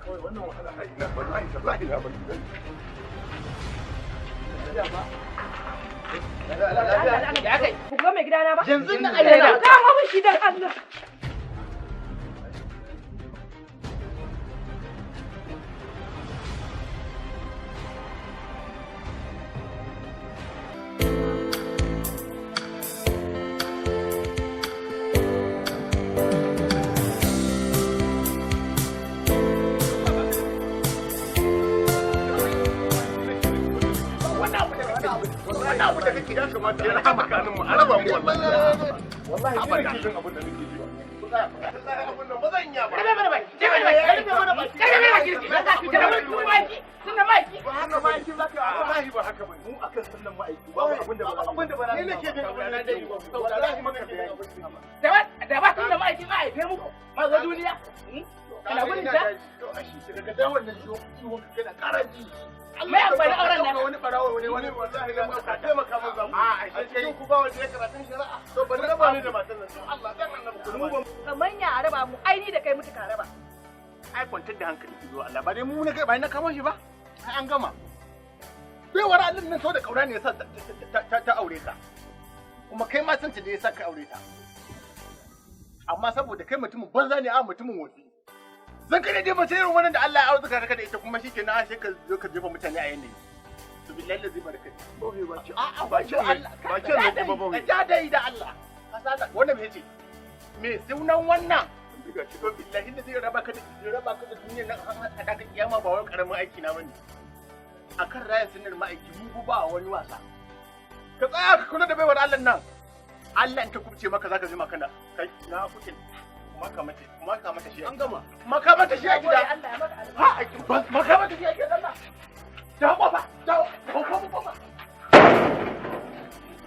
kawai wannan wahala ai na wallahi tallahi na bari. Ya kai, ku ga mai gidana ba? Yanzu na ayyana. Kama mun shi dan Allah. Wannan abu da kake ya kamata ya raba tsakanin mu, a raba mu wallahi. Wallahi ina kishin abin da nake ji ba. Wallahi abin nan ba zan iya ba. Ba haka bane. Mu akan sunnan ma'aiki ba abin da ba. Ni nake jin abin da nake ba. Wallahi maka bayani. Da ba sunnan ma'aiki ba ai kai muku. Ma ga duniya. Kana gudun ta? To ashi daga da wannan ciwon kana karaji. Me amfani auren nan? Wani barawo ne wani wallahi da ka taimaka mun zamu. A cikin ku ba wanda ya karatun shari'a. To ban raba ni da matan nan. Allah dan annabi ku mu Kaman ya raba mu ai ni da kai mutu ka raba. ai kwantar da hankali ki zo Allah ba dai mu ne kai ba na kama shi ba. Ai an gama. Baiwar Allah nan so da kaura ne yasa ta aure ka. Kuma kai ma san ta da yasa ka aure ta. Amma saboda kai mutumin banza ne a mutumin wofi. Zan kai dai mace irin wannan da Allah ya auzuka ka da ita kuma shikenan sai ka zo ka jefa mutane a yanayi. To billahi lazi barka. Bobe ba ce. A'a ba ce Allah. Ba ce ne ba bobe. Ja dai da Allah. Ka saka wannan me yace? Me sunan wannan? Diga ci to billahi lazi raba ka da duniyar nan a daga kiyama ba wai karamin aiki na bane. Akan rayan sunnar ma'aiki mu ba wani wasa. Ka tsaya ka kula da baiwar Allah nan. Allah in ta kubce maka zaka ji maka na kai na kuɗin. Maka mata shi an gama maka mata shi a gida ha maka mata shi a gida Allah da kofa da kofa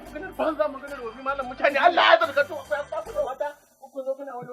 maganar banza maganar wabi malam mutane Allah ya zarga to sai ku da wata ku zo kuna wani